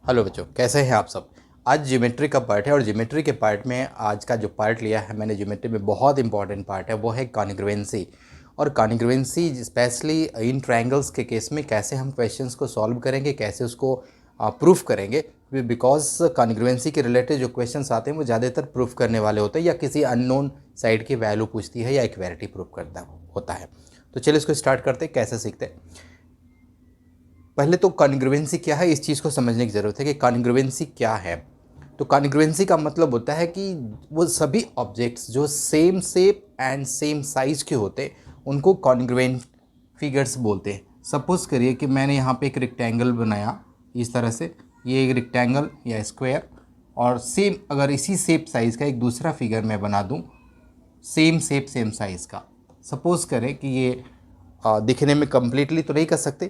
Hello बच्चों, कैसे हैं आप सब। आज ज्योमेट्री का पार्ट है और ज्योमेट्री के पार्ट में आज का जो पार्ट लिया है मैंने ज्योमेट्री में बहुत इंपॉर्टेंट पार्ट है वो है कॉन्ग्रुएंसी। और कॉन्ग्रुएंसी स्पेशली इन ट्रायंगल्स के केस में कैसे हम क्वेश्चंस को सॉल्व करेंगे, कैसे उसको प्रूफ करेंगे। बिकॉज कॉन्ग्रुएंसी के रिलेटेड जो क्वेश्चंस आते हैं वो ज़्यादातर प्रूफ करने वाले होते हैं या किसी अननोन साइड की वैल्यू पूछती है या इक्वालिटी प्रूफ करता होता है। तो चलिए इसको स्टार्ट करते हैं, कैसे सीखते हैं। पहले तो कॉन्ग्रुएंसी क्या है इस चीज़ को समझने की ज़रूरत है कि कॉन्ग्रुएंसी क्या है। तो कॉन्ग्रुएंसी का मतलब होता है कि वो सभी ऑब्जेक्ट्स जो same shape and same size के होते हैं उनको कॉन्ग्रुएंट फिगर्स बोलते हैं। सपोज़ करिए कि मैंने यहाँ पे एक रेक्टेंगल बनाया इस तरह से, ये एक रेक्टेंगल या स्क्वायर, और सेम अगर इसी शेप साइज़ का एक दूसरा फिगर मैं बना दूँ सेम शेप सेम साइज़ का। सपोज़ करें कि ये दिखने में कम्प्लीटली तो नहीं कर सकते,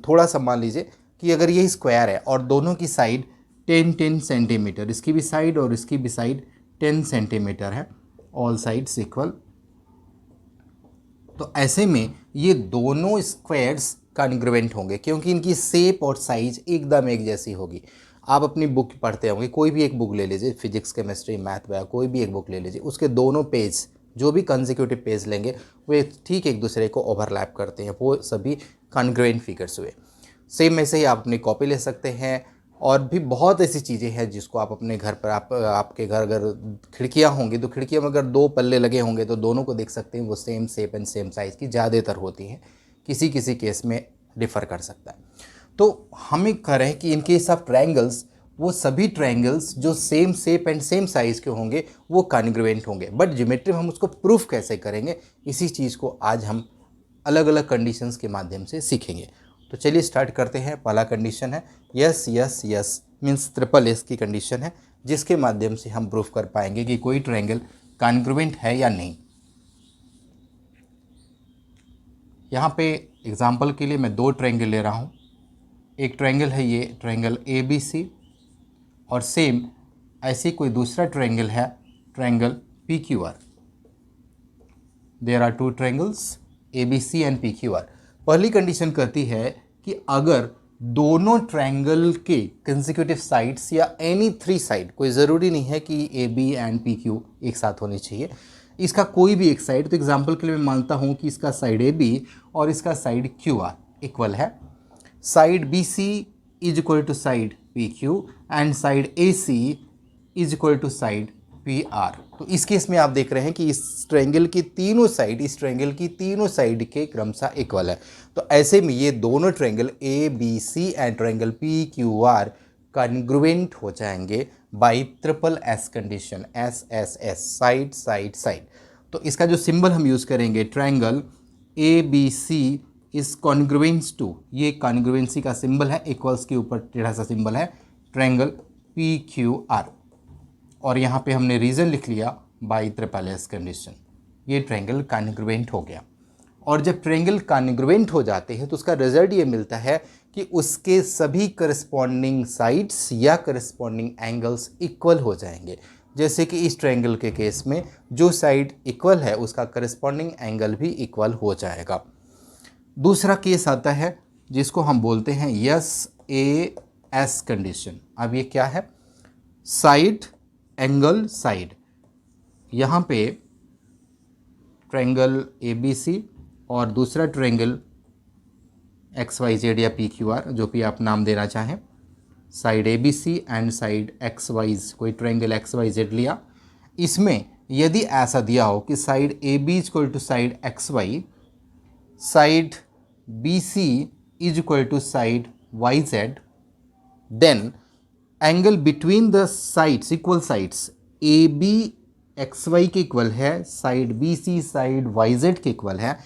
थोड़ा सा मान लीजिए कि अगर ये स्क्वायर है और दोनों की साइड 10-10 सेंटीमीटर, इसकी भी साइड और इसकी भी साइड 10 सेंटीमीटर है, ऑल साइड्स इक्वल। तो ऐसे में ये दोनों स्क्वायर्स कॉन्ग्रुएंट होंगे क्योंकि इनकी शेप और साइज एकदम एक जैसी होगी। आप अपनी बुक पढ़ते होंगे, कोई भी एक बुक ले लीजिए, फिजिक्स केमिस्ट्री मैथ वगैरह कोई भी एक बुक ले लीजिए, उसके दोनों पेज जो भी कंसेक्यूटिव पेज लेंगे वे ठीक एक दूसरे को ओवरलैप करते हैं, वो सभी कॉन्ग्रुएंट फिगर्स हुए। सेम ऐसे ही आप अपनी कॉपी ले सकते हैं और भी बहुत ऐसी चीज़ें हैं जिसको आप अपने घर पर आपके घर अगर खिड़कियाँ होंगी तो खिड़कियों में अगर दो पल्ले लगे होंगे तो दोनों को देख सकते हैं, वो same shape and same size की ज़्यादातर होती हैं, किसी किसी केस में डिफ़र कर सकता है। तो हमें कह रहे हैं कि इन केस ऑफ ट्रायंगल्स वो सभी ट्रायंगल्स जो same shape and same size के होंगे वो कॉन्ग्रुएंट होंगे। बट ज्योमेट्री में हम उसको प्रूफ कैसे करेंगे, इसी चीज़ को आज हम अलग अलग कंडीशंस के माध्यम से सीखेंगे। तो चलिए स्टार्ट करते हैं। पहला कंडीशन है yes yes yes, means triple S की कंडीशन है जिसके माध्यम से हम प्रूफ कर पाएंगे कि कोई ट्रायंगल कॉन्ग्रुएंट है या नहीं। यहाँ पे एग्जांपल के लिए मैं दो ट्रायंगल ले रहा हूँ। एक ट्रायंगल है ये ट्रायंगल ए बी सी, और सेम ऐसे कोई दूसरा ट्रायंगल है triangle P Q R. There are two triangles A B C and P Q R. पहली कंडीशन कहती है कि अगर दोनों ट्रायंगल के कंसेक्यूटिव साइड्स या एनी थ्री साइड, कोई ज़रूरी नहीं है कि A B and P Q एक साथ होनी चाहिए, इसका कोई भी एक साइड, तो एग्जांपल के लिए मैं मानता हूँ कि इसका साइड ए बी और इसका साइड क्यू आर इक्वल है। Side B C is equal to side P Q and side A C is equal to side P R. तो इस केस में आप देख रहे हैं कि इस ट्रायंगल की तीनों साइड, इस ट्रायंगल की तीनों साइड के क्रमशः इक्वल है। तो ऐसे में ये दोनों triangle A B C and triangle P Q R congruent हो जाएंगे by triple S condition, S S S, side side side. तो इसका जो सिंबल हम यूज़ करेंगे triangle A B C is congruence to, ये कॉन्ग्रुएंसी का सिंबल है, इक्वल्स के ऊपर टेढ़ा सा सिंबल है, ट्रायंगल पी क्यू आर। और यहाँ पे हमने रीज़न लिख लिया बाय ट्रिपल एस कंडीशन, ये ट्रायंगल कॉन्ग्रुएंट हो गया। और जब ट्रायंगल कॉन्ग्रुएंट हो जाते हैं तो उसका रिजल्ट ये मिलता है कि उसके सभी करस्पॉन्डिंग साइड्स या करस्पॉन्डिंग एंगल्स इक्वल हो जाएंगे। जैसे कि इस ट्रायंगल के केस में जो साइड इक्वल है उसका करस्पॉन्डिंग एंगल भी इक्वल हो जाएगा। दूसरा केस आता है जिसको हम बोलते हैं यस ए एस कंडीशन। अब ये क्या है, साइड एंगल साइड। यहाँ पे ट्रायंगल ए बी सी और दूसरा ट्रायंगल एक्स वाई जेड या पी क्यू आर, जो भी आप नाम देना चाहें, side A B C and side X Y, कोई ट्रायंगल एक्स वाई जेड लिया। इसमें यदि ऐसा दिया हो कि side A B is equal to side X Y, side B C is equal to side Y Z, then angle between the sides, equal sides, A B X Y के equal है, side B C side Y Z के equal है।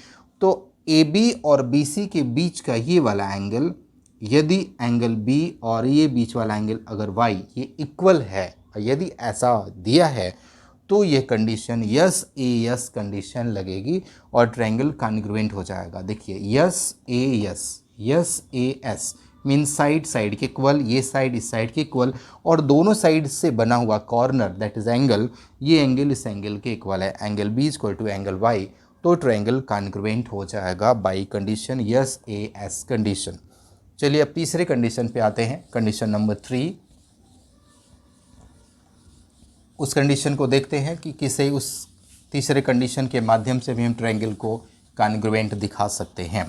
तो ए B और B C के बीच का ये वाला एंगल, यदि एंगल बी और ये बीच वाला एंगल अगर वाई ये इक्वल है, यदि ऐसा दिया है तो ये condition S A S condition लगेगी और ट्रायंगल कॉन्ग्रुएंट हो जाएगा। देखिए S A S, S A S mean side side के इक्वल, ये साइड इस साइड के इक्वल, और दोनों साइड से बना हुआ कॉर्नर दैट इज एंगल, ये एंगल इस एंगल के इक्वल है, angle B equal to angle Y, तो ट्रायंगल कॉन्ग्रुएंट हो जाएगा by condition S A S condition. चलिए अब तीसरे कंडीशन पे आते हैं, कंडीशन नंबर 3। उस कंडीशन को देखते हैं कि किसे उस तीसरे कंडीशन के माध्यम से भी हम ट्रायंगल को कॉन्ग्रुएंट दिखा सकते हैं।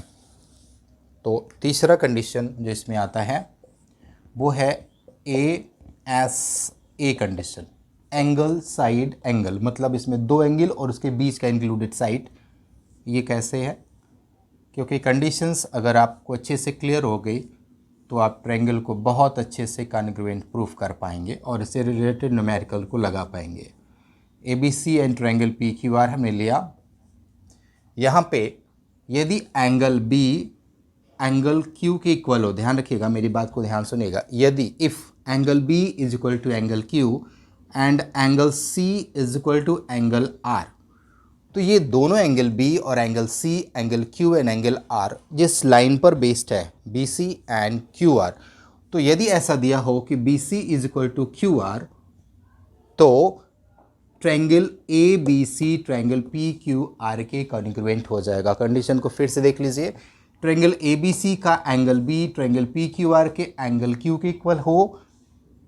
तो तीसरा कंडीशन जो इसमें आता है वो है ASA condition, angle side angle, मतलब इसमें दो एंगल और उसके बीच का इंक्लूडेड साइड। ये कैसे है? क्योंकि कंडीशंस अगर आपको अच्छे से क्लियर हो गई तो आप ट्रायंगल को बहुत अच्छे से कॉन्ग्रुएंट प्रूफ कर पाएंगे और इससे रिलेटेड न्यूमेरिकल को लगा पाएंगे। ABC एंड ट्रायंगल PQR हमने लिया। यहाँ पे यदि एंगल B एंगल Q के इक्वल हो, ध्यान रखिएगा, मेरी बात को ध्यान सुनिएगा, यदि if angle B is equal to angle Q and angle C is equal to angle R, तो ये दोनों एंगल B और angle C, angle Q and angle R जिस लाइन पर बेस्ड है BC एंड QR, तो यदि ऐसा दिया हो कि BC is equal to QR, तो ट्रायंगल ABC ट्रायंगल PQR के कॉन्ग्रुएंट हो जाएगा। कंडीशन को फिर से देख लीजिए, ट्रायंगल ABC का एंगल B ट्रायंगल PQR के एंगल Q के इक्वल हो,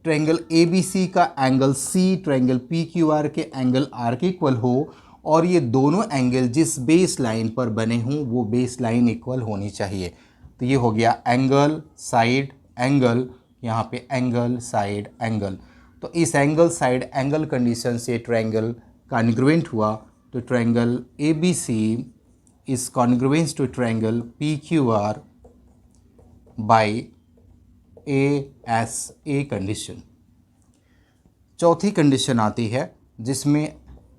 ट्रायंगल ABC का एंगल C ट्रायंगल PQR के एंगल R के इक्वल हो, और ये दोनों एंगल जिस बेस लाइन पर बने हों वो बेस लाइन इक्वल होनी चाहिए। तो ये हो गया एंगल साइड एंगल, यहाँ पे एंगल साइड एंगल। तो इस एंगल साइड एंगल कंडीशन से ट्रायंगल कॉन्ग्रुएंट हुआ, तो triangle ABC is congruent to triangle PQR by ASA condition. चौथी कंडीशन आती है जिसमें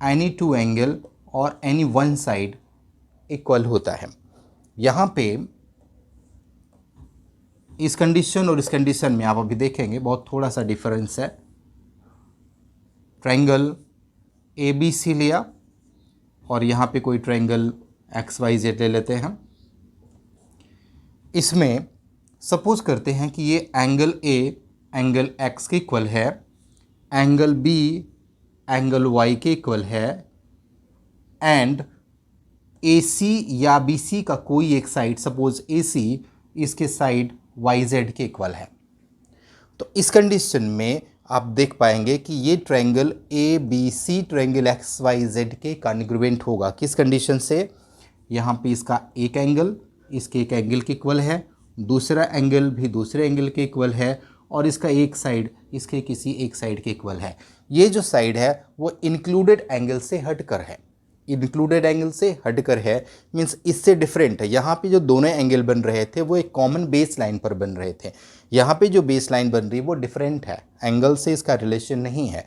एनी टू एंगल और एनी वन साइड इक्वल होता है। यहाँ पे इस कंडीशन और इस कंडीशन में आप अभी देखेंगे बहुत थोड़ा सा डिफरेंस है। ट्रायंगल ABC लिया और यहाँ पे कोई ट्रायंगल XYZ ले लेते हैं। इसमें सपोज करते हैं कि ये एंगल A एंगल X के इक्वल है, एंगल B एंगल Y के इक्वल है, एंड AC या BC का कोई एक साइड, सपोज AC, इसके साइड YZ के इक्वल है। तो इस कंडीशन में आप देख पाएंगे कि ये ट्रायंगल ABC ट्रायंगल XYZ के कॉन्ग्रुएंट होगा। किस कंडीशन से? यहाँ पे इसका एक एंगल इसके एक एंगल के इक्वल है, दूसरा एंगल भी दूसरे एंगल के इक्वल है, और इसका एक साइड इसके किसी एक साइड के इक्वल है। ये जो साइड है वो इंक्लूडेड एंगल से हटकर है, इंक्लूडेड एंगल से हटकर है, मींस इससे डिफरेंट है। यहाँ पे जो दोनों एंगल बन रहे थे वो एक कॉमन बेस लाइन पर बन रहे थे, यहाँ पे जो बेस लाइन बन रही है वो डिफरेंट है, एंगल से इसका रिलेशन नहीं है।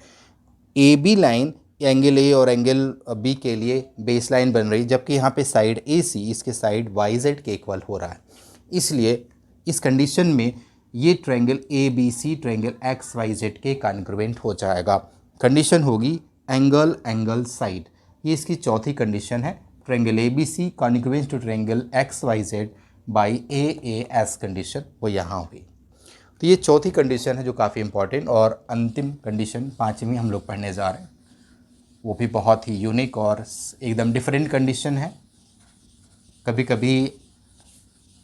AB लाइन एंगल A और एंगल B के लिए बेस लाइन बन रही, जबकि यहाँ पे साइड AC इसके साइड YZ के इक्वल हो रहा है। इसलिए इस कंडीशन में ये ट्रायंगल ABC ट्रायंगल XYZ के कॉन्ग्रुएंट हो जाएगा। कंडीशन होगी एंगल एंगल साइड। ये इसकी चौथी कंडीशन है, triangle ABC congruent to triangle XYZ by AAS condition वो यहाँ हुई। तो ये चौथी कंडीशन है जो काफ़ी इंपॉर्टेंट, और अंतिम कंडीशन पाँचवीं हम लोग पढ़ने जा रहे हैं, वो भी बहुत ही यूनिक और एकदम डिफरेंट कंडीशन है। कभी कभी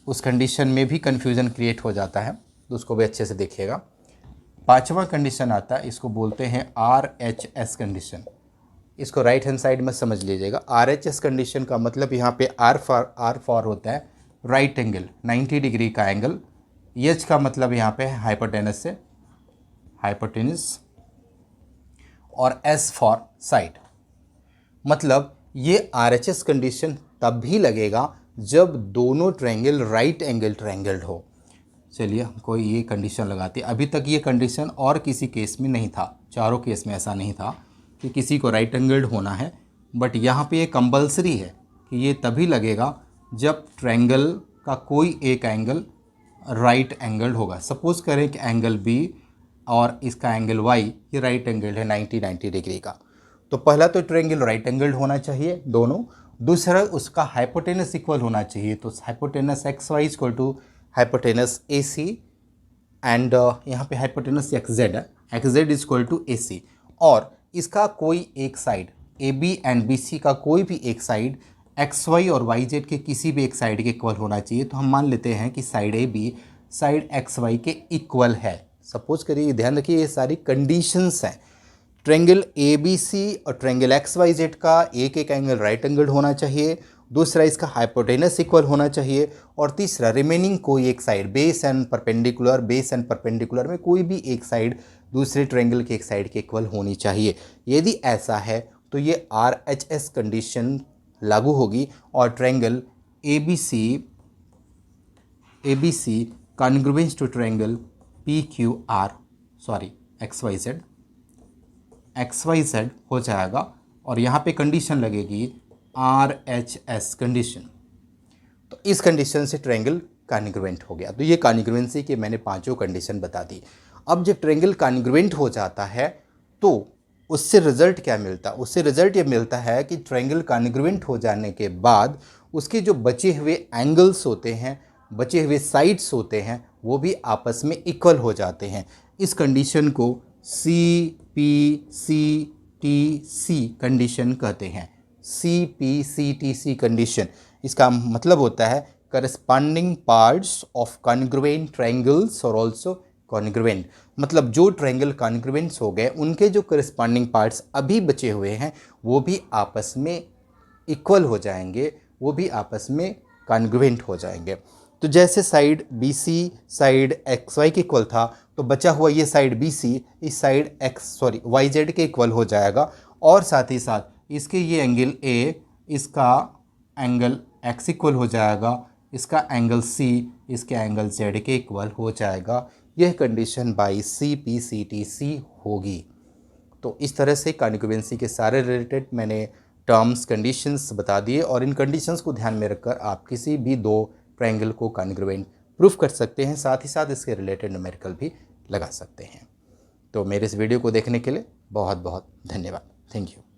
उस कंडीशन में भी कन्फ्यूज़न क्रिएट हो जाता है, तो उसको भी अच्छे से देखिएगा। पांचवा कंडीशन आता है, इसको बोलते हैं RHS कंडीशन। इसको राइट हैंड साइड में समझ लीजिएगा। RHS कंडीशन का मतलब यहाँ पे R फॉर होता है राइट एंगल, 90 डिग्री का एंगल। H का मतलब यहाँ पे हाइपोटेनस से हाइपोटेनस, और S फॉर साइड। मतलब ये RHS कंडीशन तब भी लगेगा जब दोनों ट्रायंगल राइट एंगल ट्रायंगल हो। चलिए हमको ये कंडीशन लगाते हैं। अभी तक ये कंडीशन और किसी केस में नहीं था, चारों केस में ऐसा नहीं था कि किसी को राइट एंगल्ड होना है, बट यहाँ पे ये कंपलसरी है कि ये तभी लगेगा जब ट्रायंगल का कोई एक एंगल राइट एंगल्ड होगा। सपोज़ करें कि एंगल B और इसका एंगल Y ये राइट एंगल है 90 डिग्री का, तो पहला तो ट्रायंगल राइट एंगल्ड होना चाहिए दोनों, दूसरा उसका हाइपोटेनस इक्वल होना चाहिए। तो hypotenuse XY equal to hypotenuse AC, and यहाँ पे हाइपोटेनस XZ है, XZ इक्वल टू AC, और इसका कोई एक साइड AB एंड BC का कोई भी एक साइड XY और YZ के किसी भी एक साइड के इक्वल होना चाहिए। तो हम मान लेते हैं कि side AB side X Y के इक्वल है। सपोज करिए, ध्यान रखिए ये सारी कंडीशंस हैं। ट्रायंगल ए बी सी और ट्रायंगल एक्स वाई जेड का एक एक एंगल राइट एंगल होना चाहिए, दूसरा इसका हाइपोटेनस इक्वल होना चाहिए, और तीसरा रिमेनिंग कोई एक साइड बेस एंड परपेंडिकुलर में कोई भी एक साइड दूसरे ट्रायंगल के एक साइड के इक्वल होनी चाहिए। यदि ऐसा है तो ये RHS कंडीशन लागू होगी और triangle ABC congruence to triangle PQR XYZ हो जाएगा, और यहाँ पे कंडीशन लगेगी RHS कंडीशन। तो इस कंडीशन से ट्रायंगल कॉन्ग्रुएंट हो गया। तो ये कॉन्ग्रुएंसी के मैंने पांचों कंडीशन बता दी। अब जब ट्रायंगल कॉन्ग्रुएंट हो जाता है तो उससे रिजल्ट क्या मिलता है? उससे रिजल्ट ये मिलता है कि ट्रायंगल कॉन्ग्रुएंट हो जाने के बाद उसके जो बचे हुए एंगल्स होते हैं, बचे हुए साइड्स होते हैं, वो भी आपस में इक्वल हो जाते हैं। इस कंडीशन को CPCTC कंडीशन कहते हैं। CPCTC कंडीशन, इसका मतलब होता है corresponding parts of congruent triangles और ऑल्सो कॉन्ग्रुएंट। मतलब जो ट्रायंगल कॉन्ग्रुएंट्स हो गए उनके जो करस्पॉन्डिंग पार्ट्स अभी बचे हुए हैं वो भी आपस में इक्वल हो जाएंगे, वो भी आपस में कॉन्ग्रुएंट हो जाएंगे। तो जैसे साइड BC साइड XY के इक्वल था, तो बचा हुआ ये साइड BC इस साइड YZ के इक्वल हो जाएगा, और साथ ही साथ इसके ये एंगल A इसका एंगल X इक्वल हो जाएगा, इसका एंगल C इसके एंगल Z के इक्वल हो जाएगा। यह कंडीशन बाई CPCTC होगी। तो इस तरह से कॉन्ग्रुएंसी के सारे रिलेटेड मैंने टर्म्स कंडीशंस बता दिए, और इन कंडीशंस को ध्यान में रखकर आप किसी भी दो ट्रायंगल को कॉन्ग्रुएंट प्रूफ कर सकते हैं, साथ ही साथ इसके रिलेटेड न्यूमेरिकल भी लगा सकते हैं। तो मेरे इस वीडियो को देखने के लिए बहुत बहुत धन्यवाद। Thank you.